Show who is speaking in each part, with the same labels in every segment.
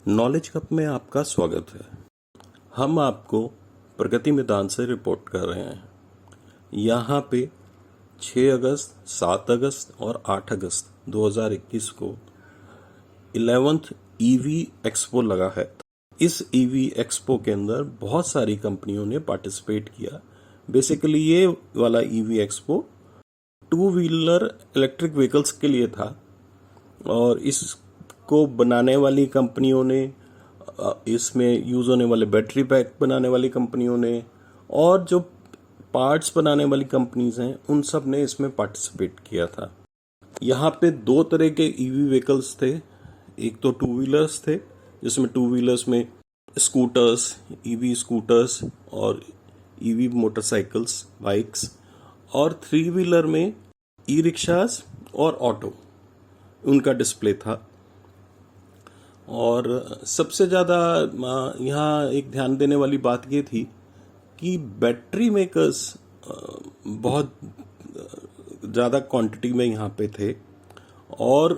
Speaker 1: Knowledge cup में आपका स्वागत है। हम आपको प्रगति मैदान से रिपोर्ट कर रहे हैं। यहाँ पे 6 अगस्त, 7 अगस्त और 8 अगस्त 2021 को 11th ईवी एक्सपो लगा है। इस ईवी एक्सपो के अंदर बहुत सारी कंपनियों ने पार्टिसिपेट किया। बेसिकली ये वाला EV expo 2 wheeler electric vehicles के लिए था और इसको बनाने वाली कंपनियों ने, इसमें यूज होने वाले बैटरी पैक बनाने वाली कंपनियों ने और जो पार्ट्स बनाने वाली कंपनीज हैं उन सब ने इसमें पार्टिसिपेट किया था। यहाँ पे 2 तरह के ईवी व्हीकल्स थे। एक तो 2 व्हीलर्स थे जिसमें 2 व्हीलर्स में स्कूटर्स, ईवी स्कूटर्स और ईवी मोटरसाइकिल्स, बाइक्स, और 3 व्हीलर में ई रिक्शास और ऑटो, उनका डिस्प्ले था। और सबसे ज़्यादा यहाँ एक ध्यान देने वाली बात ये थी कि बैटरी मेकर्स बहुत ज़्यादा क्वांटिटी में यहाँ पे थे और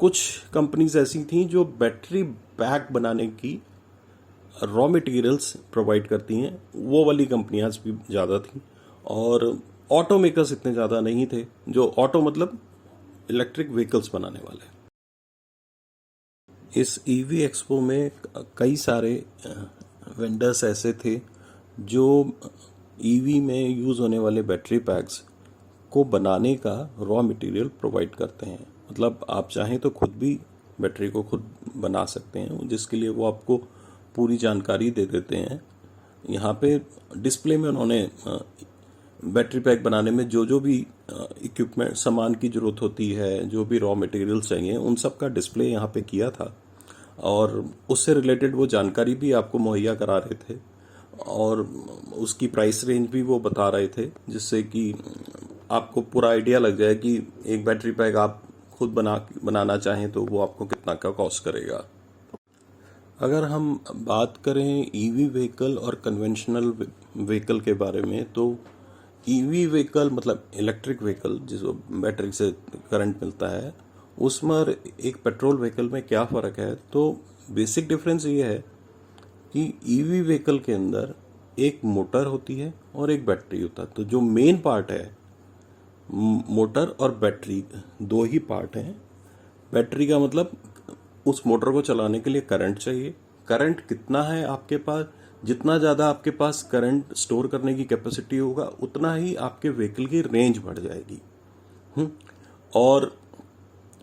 Speaker 1: कुछ कंपनीज ऐसी थी जो बैटरी पैक बनाने की रॉ मटेरियल्स प्रोवाइड करती हैं, वो वाली कंपनियां भी ज़्यादा थी। और ऑटो मेकर्स इतने ज़्यादा नहीं थे, जो ऑटो मतलब इलेक्ट्रिक व्हीकल्स बनाने वाले। इस ईवी एक्सपो में कई सारे वेंडर्स ऐसे थे जो ईवी में यूज़ होने वाले बैटरी पैक्स को बनाने का रॉ मटेरियल प्रोवाइड करते हैं। मतलब आप चाहें तो खुद भी बैटरी को खुद बना सकते हैं, जिसके लिए वो आपको पूरी जानकारी दे देते हैं। यहाँ पे डिस्प्ले में उन्होंने बैटरी पैक बनाने में जो भी इक्विपमेंट, सामान की ज़रूरत होती है, जो भी रॉ मटेरियल चाहिए, उन सब का डिस्प्ले यहाँ पे किया था और उससे रिलेटेड वो जानकारी भी आपको मुहैया करा रहे थे और उसकी प्राइस रेंज भी वो बता रहे थे, जिससे कि आपको पूरा आइडिया लग जाए कि एक बैटरी पैक आप खुद बनाना चाहें तो वो आपको कितना का कॉस्ट करेगा। अगर हम बात करें ईवी व्हीकल और कन्वेंशनल व्हीकल के बारे में, तो ईवी व्हीकल मतलब इलेक्ट्रिक व्हीकल जिसको बैटरी से करंट मिलता है, उसमें एक पेट्रोल व्हीकल में क्या फ़र्क है। तो बेसिक डिफरेंस ये है कि ईवी व्हीकल के अंदर एक मोटर होती है और एक बैटरी होता है। तो जो मेन पार्ट है, मोटर और बैटरी 2 ही पार्ट हैं। बैटरी का मतलब उस मोटर को चलाने के लिए करंट चाहिए। करंट कितना है आपके पास, जितना ज़्यादा आपके पास करंट स्टोर करने की कैपेसिटी होगा उतना ही आपके व्हीकल की रेंज बढ़ जाएगी। और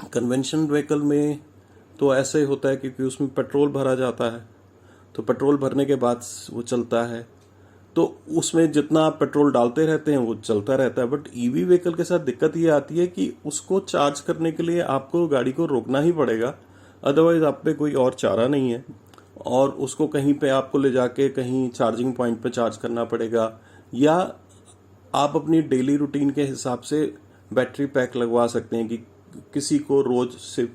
Speaker 1: कन्वेंशनल व्हीकल में तो ऐसे ही होता है क्योंकि उसमें पेट्रोल भरा जाता है, तो पेट्रोल भरने के बाद वो चलता है, तो उसमें जितना आप पेट्रोल डालते रहते हैं वो चलता रहता है। बट ईवी व्हीकल के साथ दिक्कत ये आती है कि उसको चार्ज करने के लिए आपको गाड़ी को रोकना ही पड़ेगा, अदरवाइज आप पे कोई और चारा नहीं है। और उसको कहीं पे आपको ले जाके कहीं चार्जिंग पॉइंट पे चार्ज करना पड़ेगा, या आप अपनी डेली रूटीन के हिसाब से बैटरी पैक लगवा सकते हैं कि किसी को रोज से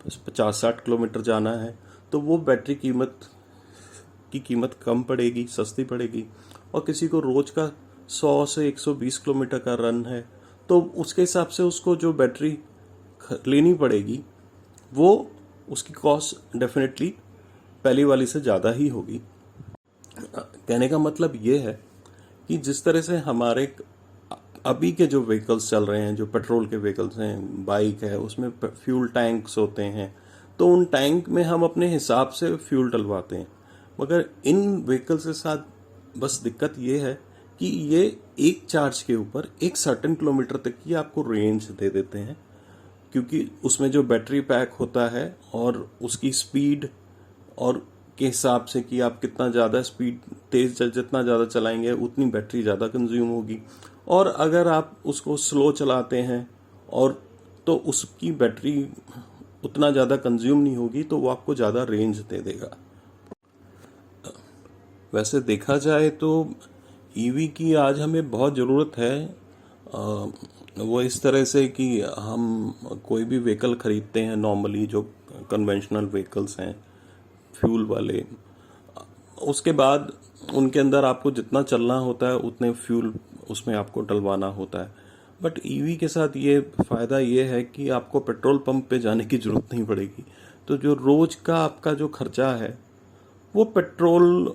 Speaker 1: 50-60 किलोमीटर जाना है तो वो बैटरी की कीमत कम पड़ेगी, सस्ती पड़ेगी। और किसी को रोज का 100 से 120 किलोमीटर का रन है तो उसके हिसाब से उसको जो बैटरी लेनी पड़ेगी वो उसकी कॉस्ट डेफिनेटली पहली वाली से ज़्यादा ही होगी। कहने का मतलब ये है कि जिस तरह से हमारे अभी के जो व्हीकल्स चल रहे हैं, जो पेट्रोल के व्हीकल्स हैं, बाइक है, उसमें फ्यूल टैंक्स होते हैं, तो उन टैंक में हम अपने हिसाब से फ्यूल डलवाते हैं। मगर इन व्हीकल्स के साथ बस दिक्कत ये है कि ये एक चार्ज के ऊपर एक सर्टेन किलोमीटर तक की आपको रेंज दे देते हैं, क्योंकि उसमें जो बैटरी पैक होता है और उसकी स्पीड और के हिसाब से कि आप कितना ज़्यादा स्पीड तेज जितना ज़्यादा चलाएंगे उतनी बैटरी ज़्यादा कंज्यूम होगी, और अगर आप उसको स्लो चलाते हैं और तो उसकी बैटरी उतना ज़्यादा कंज्यूम नहीं होगी, तो वो आपको ज़्यादा रेंज दे देगा। वैसे देखा जाए तो ईवी की आज हमें बहुत ज़रूरत है। वो इस तरह से कि हम कोई भी व्हीकल खरीदते हैं, नॉर्मली जो कन्वेंशनल व्हीकल्स हैं फ्यूल वाले, उसके बाद उनके अंदर आपको जितना चलना होता है उतने फ्यूल उसमें आपको डलवाना होता है। बट ईवी के साथ ये फ़ायदा ये है कि आपको पेट्रोल पंप पे जाने की ज़रूरत नहीं पड़ेगी। तो जो रोज का आपका जो खर्चा है वो पेट्रोल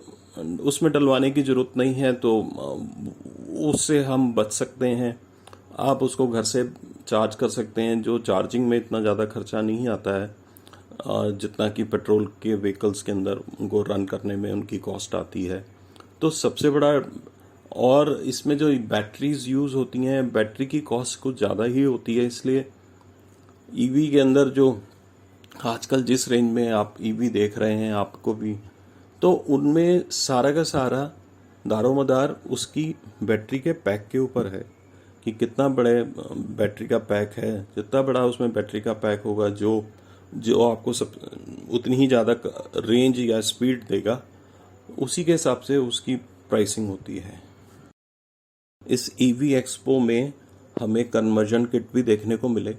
Speaker 1: उसमें डलवाने की ज़रूरत नहीं है, तो उससे हम बच सकते हैं। आप उसको घर से चार्ज कर सकते हैं, जो चार्जिंग में इतना ज़्यादा खर्चा नहीं आता है जितना कि पेट्रोल के व्हीकल्स के अंदर उनको रन करने में उनकी कॉस्ट आती है। तो सबसे बड़ा, और इसमें जो बैटरीज यूज़ होती हैं, बैटरी की कॉस्ट कुछ ज़्यादा ही होती है, इसलिए ईवी के अंदर जो आजकल जिस रेंज में आप ईवी देख रहे हैं आपको भी, तो उनमें सारा का सारा दारोमदार उसकी बैटरी के पैक के ऊपर है कि कितना बड़े बैटरी का पैक है। जितना बड़ा उसमें बैटरी का पैक होगा, जो जो आपको सब उतनी ही ज़्यादा रेंज या स्पीड देगा, उसी के हिसाब से उसकी प्राइसिंग होती है। इस ईवी एक्सपो में हमें कन्वर्जन किट भी देखने को मिले,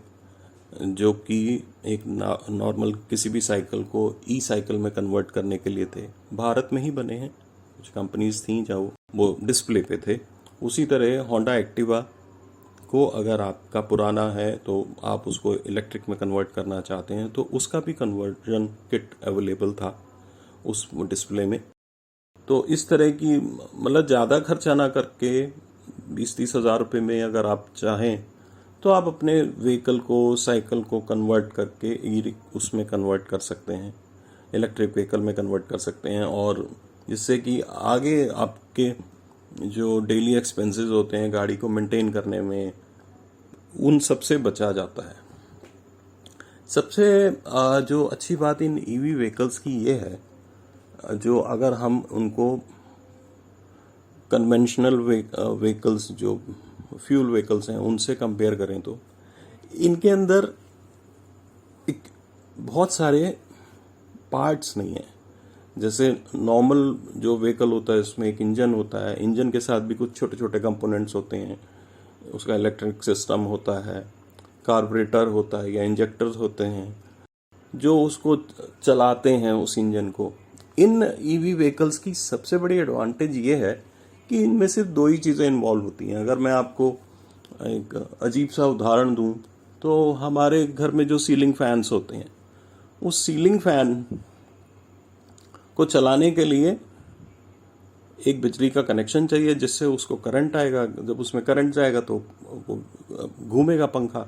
Speaker 1: जो कि एक नॉर्मल किसी भी साइकिल को ई साइकिल में कन्वर्ट करने के लिए थे। भारत में ही बने हैं, कुछ कंपनीज थी जहाँ वो डिस्प्ले पे थे। उसी तरह होंडा एक्टिवा को अगर आपका पुराना है तो आप उसको इलेक्ट्रिक में कन्वर्ट करना चाहते हैं, तो उसका भी कन्वर्जन किट अवेलेबल था उस डिस्प्ले में। तो इस तरह की, मतलब ज़्यादा खर्चा ना करके 20-30 हज़ार रुपये में अगर आप चाहें तो आप अपने व्हीकल को, साइकिल को कन्वर्ट करके उसमें कन्वर्ट कर सकते हैं, इलेक्ट्रिक व्हीकल में कन्वर्ट कर सकते हैं, और जिससे कि आगे आपके जो डेली एक्सपेंसेस होते हैं गाड़ी को मेंटेन करने में, उन सब से बचा जाता है। सबसे जो अच्छी बात इन ईवी व्हीकल्स की ये है, जो अगर हम उनको कन्वेंशनल व्हीकल्स जो फ्यूल व्हीकल्स हैं उनसे कंपेयर करें, तो इनके अंदर बहुत सारे पार्ट्स नहीं हैं। जैसे नॉर्मल जो व्हीकल होता है उसमें एक इंजन होता है, इंजन के साथ भी कुछ छोटे छोटे कंपोनेंट्स होते हैं, उसका इलेक्ट्रिक सिस्टम होता है, कार्बोरेटर होता है या इंजेक्टर्स होते हैं जो उसको चलाते हैं उस इंजन को। इन ईवी व्हीकल्स की सबसे बड़ी एडवांटेज ये है कि इनमें सिर्फ दो ही चीज़ें इन्वॉल्व होती हैं। अगर मैं आपको एक अजीब सा उदाहरण दूं, तो हमारे घर में जो सीलिंग फैंस होते हैं, उस सीलिंग फैन को चलाने के लिए एक बिजली का कनेक्शन चाहिए जिससे उसको करंट आएगा। जब उसमें करंट जाएगा तो घूमेगा पंखा।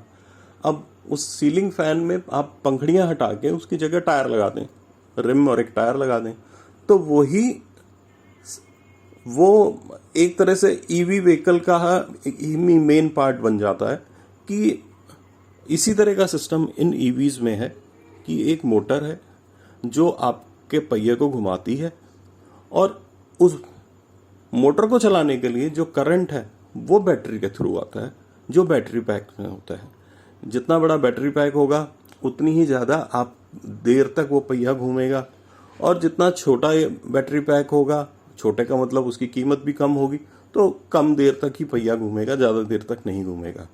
Speaker 1: अब उस सीलिंग फैन में आप पंखड़ियां हटा के उसकी जगह टायर लगा दें, रिम और एक टायर लगा दें, तो वो एक तरह से ईवी व्हीकल का मेन पार्ट बन जाता है। कि इसी तरह का सिस्टम इन ईवीज में है कि एक मोटर है जो आपके पहिए को घुमाती है, और उस मोटर को चलाने के लिए जो करंट है वो बैटरी के थ्रू आता है, जो बैटरी पैक में होता है। जितना बड़ा बैटरी पैक होगा उतनी ही ज़्यादा आप देर तक वो पहिया घूमेगा, और जितना छोटा ये बैटरी पैक होगा, छोटे का मतलब उसकी कीमत भी कम होगी, तो कम देर तक ही पहिया घूमेगा, ज़्यादा देर तक नहीं घूमेगा।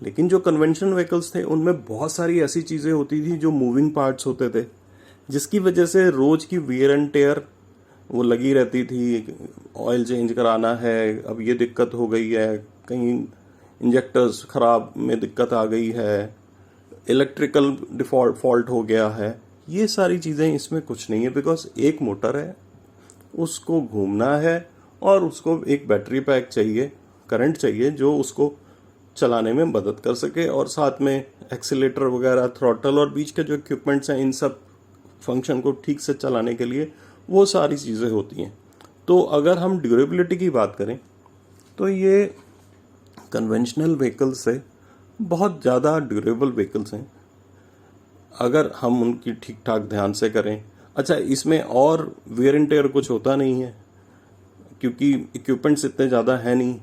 Speaker 1: लेकिन जो कन्वेंशनल व्हीकल्स थे उनमें बहुत सारी ऐसी चीज़ें होती थी जो मूविंग पार्ट्स होते थे, जिसकी वजह से रोज की वियर एंड टेयर वो लगी रहती थी। ऑयल चेंज कराना है, अब ये दिक्कत हो गई है, कहीं इंजेक्टर्स खराब में दिक्कत आ गई है, इलेक्ट्रिकल फॉल्ट हो गया है। ये सारी चीज़ें इसमें कुछ नहीं है, बिकॉज एक मोटर है, उसको घूमना है, और उसको एक बैटरी पैक चाहिए, करंट चाहिए जो उसको चलाने में मदद कर सके, और साथ में एक्सीलेटर वगैरह, थ्रॉटल और बीच के जो इक्विपमेंट्स हैं, इन सब फंक्शन को ठीक से चलाने के लिए वो सारी चीज़ें होती हैं। तो अगर हम ड्यूरेबिलिटी की बात करें तो ये कन्वेंशनल व्हीकल्स से बहुत ज़्यादा ड्यूरेबल व्हीकल्स हैं अगर हम उनकी ठीक ठाक ध्यान से करें। अच्छा, इसमें और वेयर एंड टेयर कुछ होता नहीं है क्योंकि इक्विपमेंट्स इतने ज़्यादा है नहीं।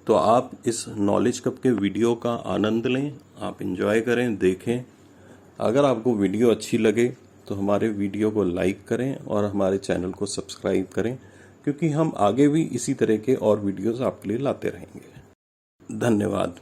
Speaker 1: तो आप इस नॉलेज कप के वीडियो का आनंद लें, आप एंजॉय करें, देखें। अगर आपको वीडियो अच्छी लगे तो हमारे वीडियो को लाइक करें और हमारे चैनल को सब्सक्राइब करें, क्योंकि हम आगे भी इसी तरह के और वीडियोस आपके लिए लाते रहेंगे। धन्यवाद।